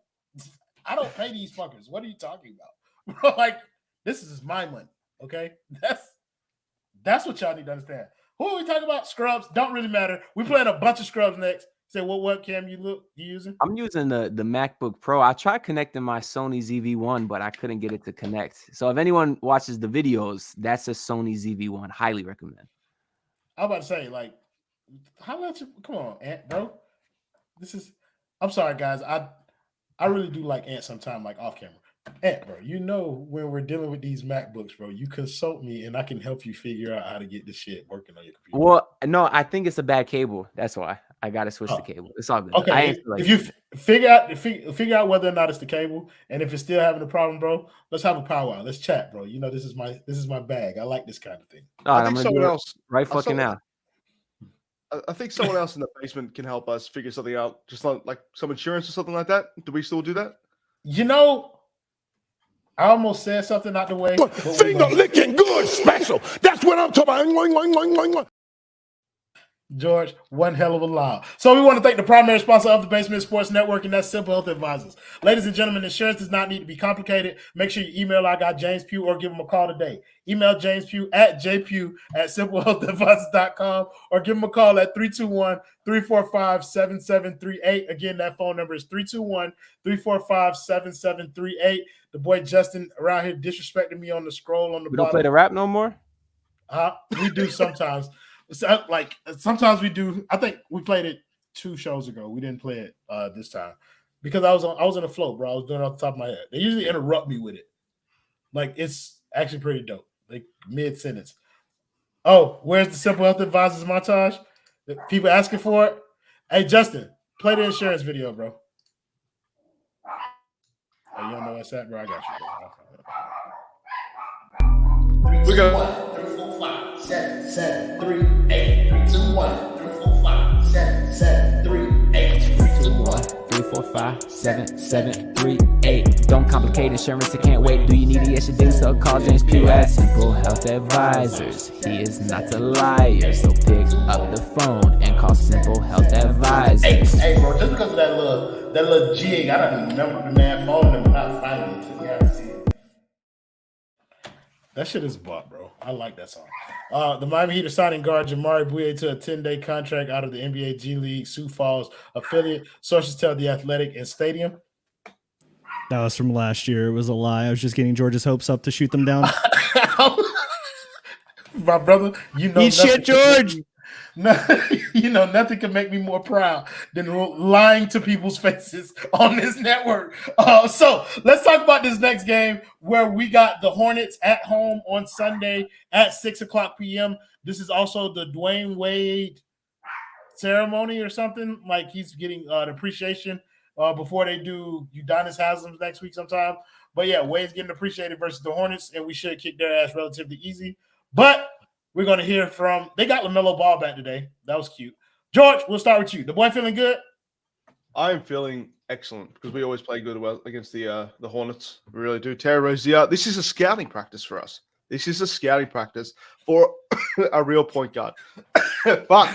I don't pay these fuckers. What are you talking about? Bro, like, this is my money, okay? That's what y'all need to understand. Who are we talking about? Scrubs. Don't really matter. We playing a bunch of scrubs next. Say what webcam you using? I'm using the MacBook Pro. I tried connecting my Sony ZV-1, but I couldn't get it to connect. So if anyone watches the videos, that's a Sony ZV-1. Highly recommend. I'm about to say, like, how much? Come on, Ant, bro. I'm sorry, guys. I really do like Ant sometimes, like off camera. Ant, bro, you know when we're dealing with these MacBooks, bro, you consult me and I can help you figure out how to get this shit working on your computer. Well, no, I think it's a bad cable. That's why I gotta switch the cable. It's all good. Okay, if you figure out whether or not it's the cable, and if it's still having a problem, bro, let's have a powwow. Let's chat, bro. You know this is my bag. I like this kind of thing. I think someone else right fucking now. I think someone else in the basement can help us figure something out, just like some insurance or something like that. Do we still do that? You know, I almost said something out the way. Finger licking good special. That's what I'm talking about. George, one hell of a loud. So we want to thank the primary sponsor of the Basement Sports Network, and that's Simple Health Advisors. Ladies and gentlemen, insurance does not need to be complicated. Make sure you email our guy James Pugh or give him a call today. Email James Pugh at jpugh@simplehealthadvisors.com or give him a call at 321-345-7738. Again, that phone number is 321-345-7738. The boy Justin around here disrespecting me on the scroll on the bottom. We don't play the rap no more? We do sometimes. So, like sometimes we do. I think we played it 2 shows ago. We didn't play it this time because I was in a flow, bro. I was doing it off the top of my head. They usually interrupt me with it. Like it's actually pretty dope. Like mid sentence. Oh, where's the Simple Health Advisors montage? People asking for it. Hey Justin, play the insurance video, bro. Oh, you don't know what's that, bro? I got you, bro. We got 3, 4, 5, 7, 7, 3, 8. 3, 2, 1, 3, 4, 5, 7, 7, 3, 8. 3, 2, 1, 3, 4, 5, 7, 7, 3, 8. Don't complicate insurance, it can't wait. Do you need the extra do so? Call James Pugh at Simple Health Advisors. He is not a liar, so pick up the phone and call Simple Health Advisors. Hey, bro, just because of that little jig, I don't even remember the man phone number. Not finding it until you have to see it. That shit is bought, bro. I like that song. The Miami Heat are signing guard Jamari Bouye to a 10-day contract out of the NBA G League Sioux Falls affiliate. Sources tell The Athletic and Stadium. That was from last year. It was a lie. I was just getting George's hopes up to shoot them down. My brother, you know, eat shit, George. You know, nothing can make me more proud than lying to people's faces on this network. So let's talk about this next game where we got the Hornets at home on Sunday at 6:00 p.m. This is also the Dwayne Wade ceremony or something. Like he's getting an appreciation before they do Udonis Haslam's next week sometime. But yeah, Wade's getting appreciated versus the Hornets, and we should kick their ass relatively easy. But we're going to hear from – they got LaMelo Ball back today. That was cute. George, we'll start with you. The boy feeling good? I am feeling excellent because we always play good well against the Hornets. We really do. Terry Rozier, this is a scouting practice for us. This is a scouting practice for a real point guard. Fuck.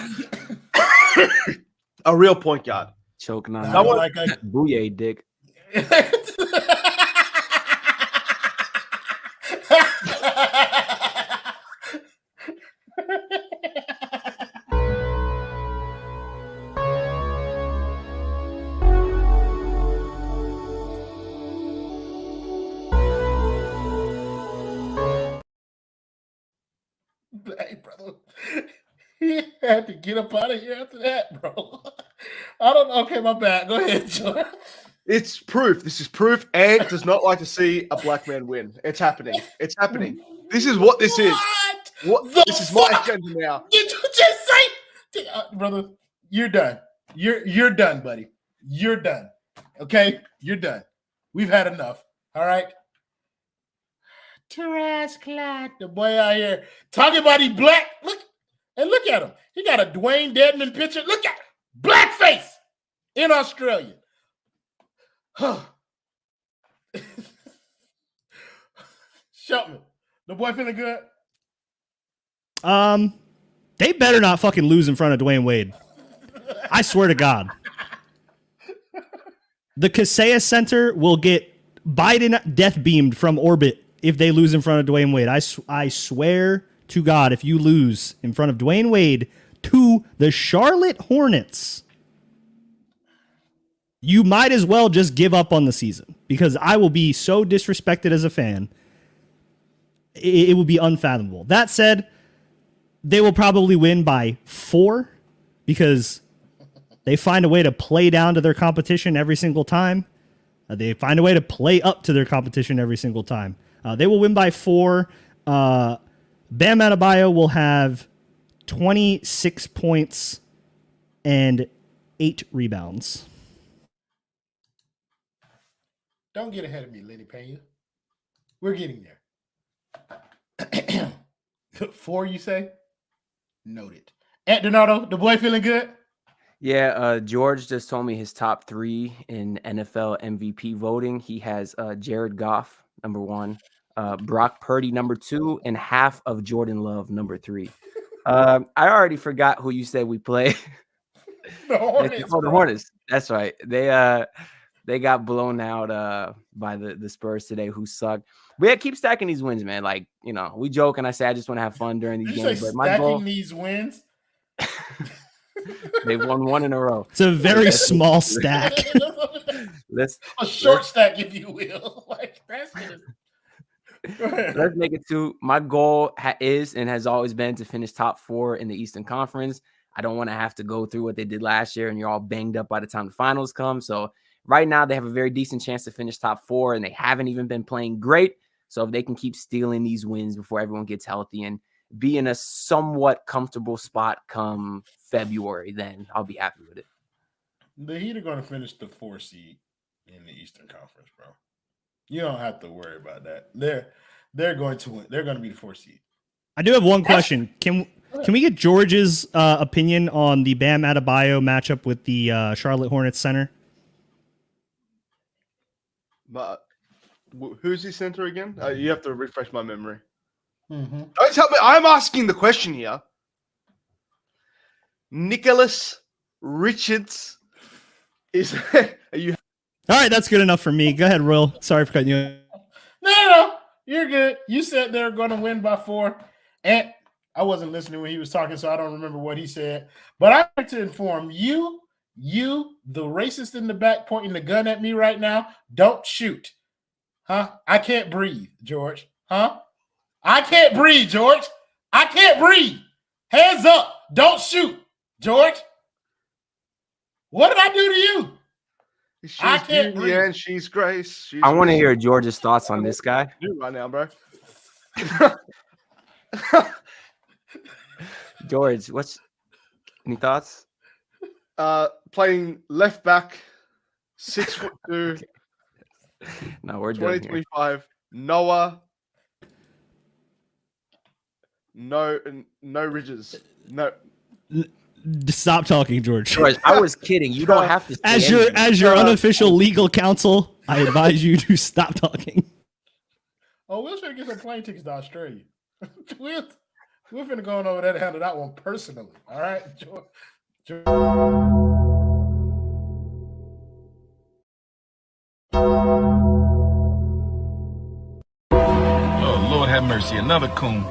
A real point guard. Choking on that one like a Bouye dick. Hey, brother. He had to get up out of here after that, bro. I don't know. Okay, my bad. Go ahead, George. It's proof. This is proof. Ant does not like to see a black man win. It's happening. It's happening. This is what this is. This is my agenda now. Did you just say, brother? You're done. You're done, buddy. You're done. Okay, you're done. We've had enough. All right. Terrace Clark, the boy out here talking about he black. Look at him. He got a Dwayne Dedman picture. Look at blackface in Australia. Shelton, the boy feeling good? They better not fucking lose in front of Dwayne Wade. I swear to God. The Kaseya Center will get Biden death beamed from orbit if they lose in front of Dwayne Wade. I swear to God, if you lose in front of Dwayne Wade to the Charlotte Hornets, you might as well just give up on the season because I will be so disrespected as a fan. It will be unfathomable. That said, they will probably win by 4 because they find a way to play down to their competition every single time. They find a way to play up to their competition every single time. They will win by 4. Bam Adebayo will have 26 points and 8 rebounds. Don't get ahead of me, Lenny Pena. We're getting there. 4, you say? Noted. Ant Donato, the boy feeling good? Yeah, George just told me his top 3 in NFL MVP voting. He has Jared Goff, number 1, Brock Purdy, number 2, and half of Jordan Love, number 3. I already forgot who you said we play. The Hornets. The Hornets. That's right. They got blown out by the Spurs today, who suck. We keep stacking these wins, man. Like, we joke and I say I just want to have fun during these games. But my goal, these wins. They've won 1 in a row. It's a very small stack. A short stack, if you will. Like that's just... Let's make it 2. My goal is and has always been to finish top 4 in the Eastern Conference. I don't want to have to go through what they did last year and you're all banged up by the time the finals come. So right now they have a very decent chance to finish top 4 and they haven't even been playing great. So if they can keep stealing these wins before everyone gets healthy and be in a somewhat comfortable spot come February, then I'll be happy with it. The Heat are going to finish the 4 seed in the Eastern Conference, bro. You don't have to worry about that. They're going to win. They're going to be the 4 seed. I do have one question. Can we get George's opinion on the Bam Adebayo matchup with the Charlotte Hornets center? But who's his center again? You have to refresh my memory. Mm-hmm. Don't tell me. I'm asking the question here. Nicholas Richards is. Are you? All right, that's good enough for me. Go ahead, Royal. Sorry for cutting you. No, you're good. You said they're going to win by 4, and I wasn't listening when he was talking, so I don't remember what he said. But I'd like to inform you, the racist in the back pointing the gun at me right now, don't shoot. Huh? I can't breathe, George. Huh? I can't breathe, George. I can't breathe. Hands up. Don't shoot, George. What did I do to you? I can't breathe. And she's Grace. I want to hear George's thoughts on this guy. Do right now, bro. George, any thoughts? Playing left back, 6'2". No, we're done 2025. Noah. No ridges. No. Stop talking, George. George, I was kidding. You don't have to. As your unofficial legal counsel, I advise you to stop talking. Oh, we're trying to get some plane tickets to Australia. we're finna go on over there to handle that one personally. All right, George. Oh, Lord have mercy. Another coon.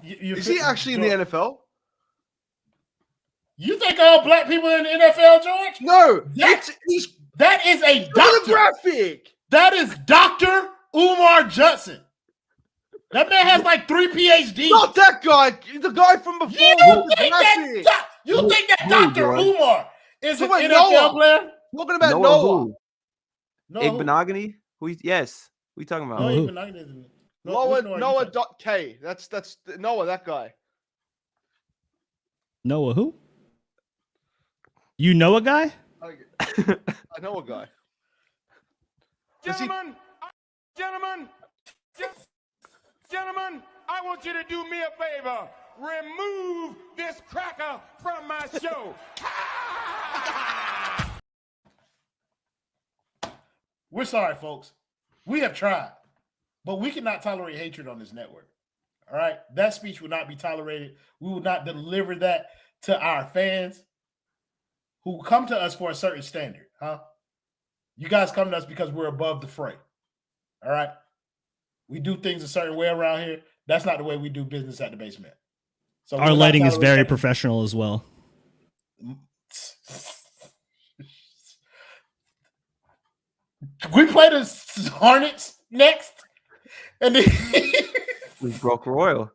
Is he actually in the NFL? You think all black people in the NFL, George? No. That is a doctor. Graphic. That is Dr. Umar Johnson. That man has like 3 PhDs. Not that guy. The guy from before. You think that Dr. Umar is an NFL player? Talking about Noah. Igbenogany? Yes. Who are you talking about? Noah.K. That's Noah, that guy. Noah who? You know a guy? I know a guy. Gentlemen, I want you to do me a favor. Remove this cracker from my show. We're sorry, folks. We have tried, but we cannot tolerate hatred on this network. All right? That speech will not be tolerated. We will not deliver that to our fans who come to us for a certain standard, huh? You guys come to us because we're above the fray. All right? We do things a certain way around here. That's not the way we do business at the basement. So our lighting is very professional as well. We play the Hornets next, and then We broke Royal.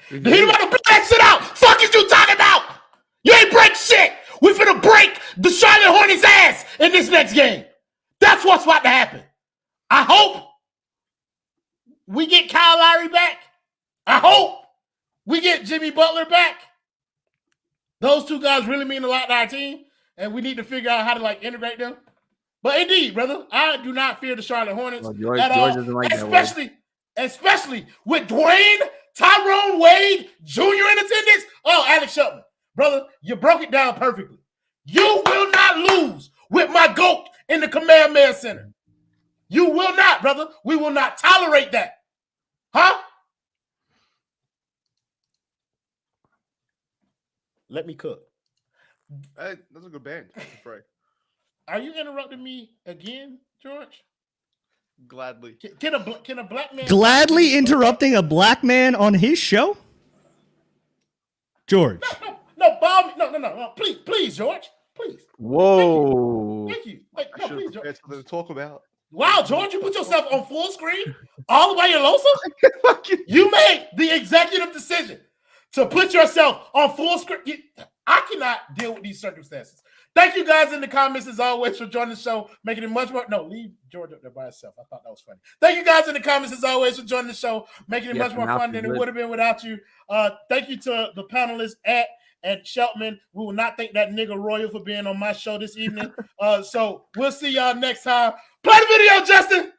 He about to blow that shit out. Fuck is you talking about? You ain't break shit. We finna break the Charlotte Hornets' ass in this next game. That's what's about to happen. I hope we get Kyle Lowry back. I hope we get Jimmy Butler back. Those two guys really mean a lot to our team, and we need to figure out how to like integrate them. But indeed, brother, I do not fear the Charlotte Hornets at all, like especially with Dwayne Tyrone Wade Jr. in attendance. Oh, Alex Shutman, brother, you broke it down perfectly. You will not lose with my GOAT in the Kamehameha Center. You will not, brother. We will not tolerate that. Huh? Let me cook. Hey, that's a good band. Right. Are you interrupting me again, George? Gladly. Can a black man gladly interrupting a black man on his show? George. No. Please, George. Please. Whoa. Thank you. No, please, George. That's something to talk about. Wow, George, you put yourself on full screen all the way in Losa? You made the executive decision to put yourself on full screen. I cannot deal with these circumstances. Thank you guys in the comments as always for joining the show, making it much more. No, leave George up there by himself. I thought that was funny. Thank you guys in the comments as always for joining the show, making it much more fun than it would have been without you. Thank you to the panelists and Sheltman. We will not thank that nigga Royal for being on my show this evening. So we'll see y'all next time. Play the video, Justin.